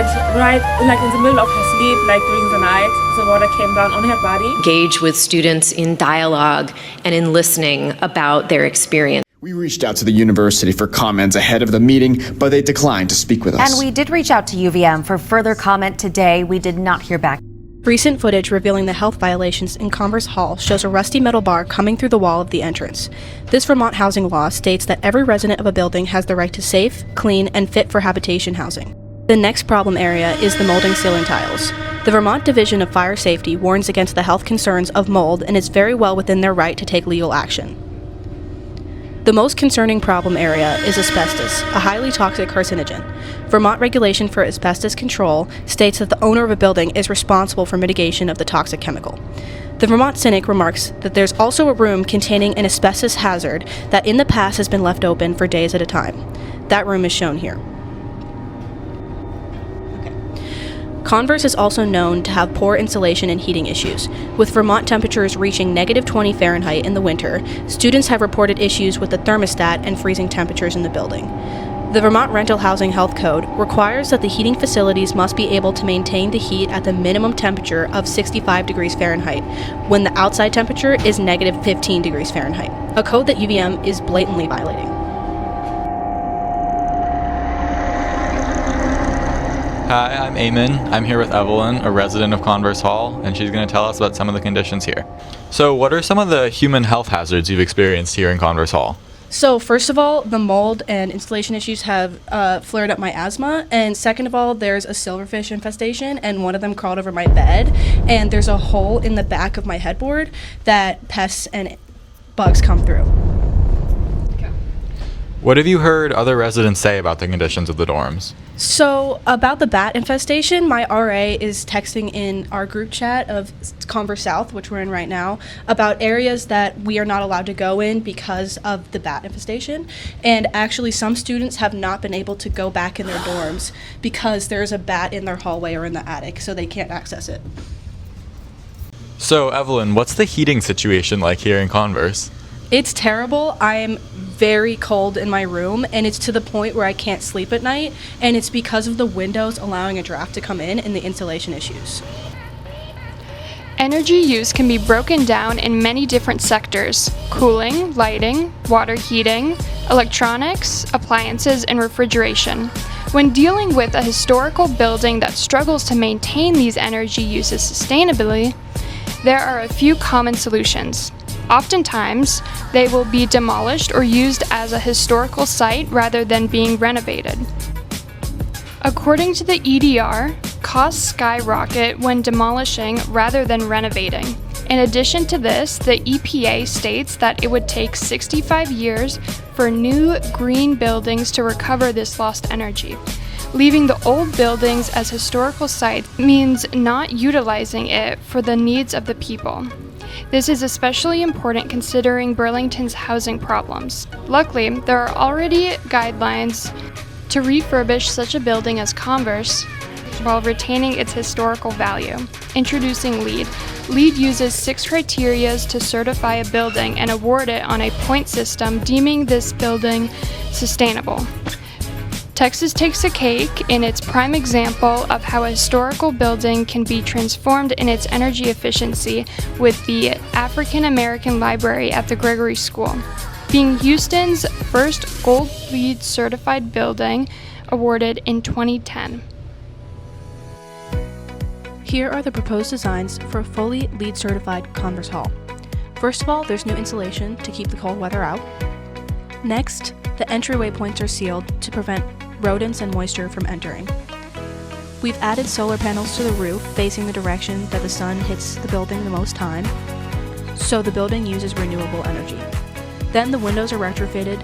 had right like in the middle of her sleep, like during the night, the water came down on her body. Engage with students in dialogue and in listening about their experience. We reached out to the university for comments ahead of the meeting, but they declined to speak with us. And we did reach out to UVM for further comment today. We did not hear back. Recent footage revealing the health violations in Converse Hall shows a rusty metal bar coming through the wall of the entrance. This Vermont housing law states that every resident of a building has the right to safe, clean, and fit for habitation housing. The next problem area is the molding ceiling tiles. The Vermont Division of Fire Safety warns against the health concerns of mold and is very well within their right to take legal action. The most concerning problem area is asbestos, a highly toxic carcinogen. Vermont regulation for asbestos control states that the owner of a building is responsible for mitigation of the toxic chemical. The Vermont Cynic remarks that there's also a room containing an asbestos hazard that in the past has been left open for days at a time. That room is shown here. Converse is also known to have poor insulation and heating issues. With Vermont temperatures reaching -20 Fahrenheit in the winter, students have reported issues with the thermostat and freezing temperatures in the building. The Vermont Rental Housing Health Code requires that the heating facilities must be able to maintain the heat at the minimum temperature of 65 degrees Fahrenheit, when the outside temperature is -15 degrees Fahrenheit, a code that UVM is blatantly violating. Hi, I'm Eamon. I'm here with Evelyn, a resident of Converse Hall, and she's going to tell us about some of the conditions here. So what are some of the human health hazards you've experienced here in Converse Hall? So first of all, the mold and installation issues have flared up my asthma, and second of all, there's a silverfish infestation, and one of them crawled over my bed, and there's a hole in the back of my headboard that pests and bugs come through. What have you heard other residents say about the conditions of the dorms? So about the bat infestation, my RA is texting in our group chat of Converse South, which we're in right now, about areas that we are not allowed to go in because of the bat infestation. And actually some students have not been able to go back in their dorms because there's a bat in their hallway or in the attic, so they can't access it. So Evelyn, what's the heating situation like here in Converse? It's terrible. I'm very cold in my room, and it's to the point where I can't sleep at night, and it's because of the windows allowing a draft to come in and the insulation issues. Energy use can be broken down in many different sectors: cooling, lighting, water heating, electronics, appliances, and refrigeration. When dealing with a historical building that struggles to maintain these energy uses sustainably, there are a few common solutions. Oftentimes, they will be demolished or used as a historical site rather than being renovated. According to the EDR, costs skyrocket when demolishing rather than renovating. In addition to this, the EPA states that it would take 65 years for new green buildings to recover this lost energy. Leaving the old buildings as historical sites means not utilizing it for the needs of the people. This is especially important considering Burlington's housing problems. Luckily, there are already guidelines to refurbish such a building as Converse while retaining its historical value. Introducing LEED. LEED uses 6 criteria to certify a building and award it on a point system, deeming this building sustainable. Texas takes a cake in its prime example of how a historical building can be transformed in its energy efficiency with the African American Library at the Gregory School, being Houston's first Gold LEED certified building, awarded in 2010. Here are the proposed designs for a fully LEED certified Converse Hall. First of all, there's new insulation to keep the cold weather out. Next, the entryway points are sealed to prevent rodents and moisture from entering. We've added solar panels to the roof facing the direction that the sun hits the building the most time, so the building uses renewable energy. Then the windows are retrofitted.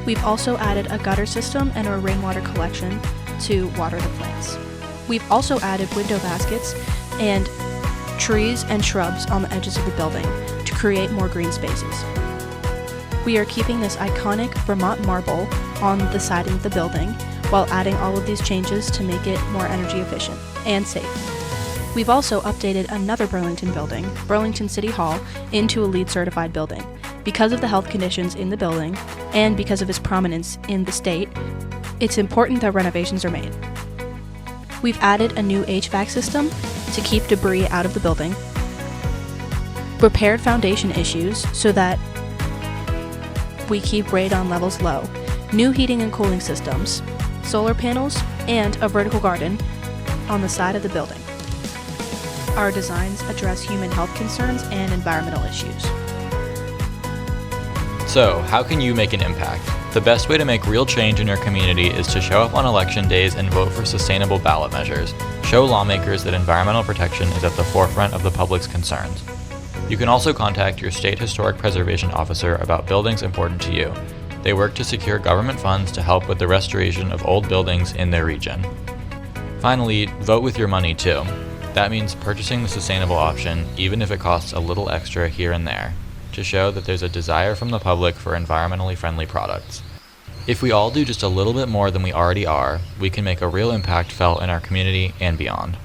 We've also added a gutter system and a rainwater collection to water the plants. We've also added window baskets and trees and shrubs on the edges of the building to create more green spaces. We are keeping this iconic Vermont marble on the siding of the building while adding all of these changes to make it more energy efficient and safe. We've also updated another Burlington building, Burlington City Hall, into a LEED certified building. Because of the health conditions in the building and because of its prominence in the state, it's important that renovations are made. We've added a new HVAC system to keep debris out of the building, repaired foundation issues so that we keep radon levels low, new heating and cooling systems, solar panels, and a vertical garden on the side of the building. Our designs address human health concerns and environmental issues. So, how can you make an impact? The best way to make real change in your community is to show up on election days and vote for sustainable ballot measures. Show lawmakers that environmental protection is at the forefront of the public's concerns. You can also contact your state historic preservation officer about buildings important to you. They work to secure government funds to help with the restoration of old buildings in their region. Finally, vote with your money too. That means purchasing the sustainable option, even if it costs a little extra here and there, to show that there's a desire from the public for environmentally friendly products. If we all do just a little bit more than we already are, we can make a real impact felt in our community and beyond.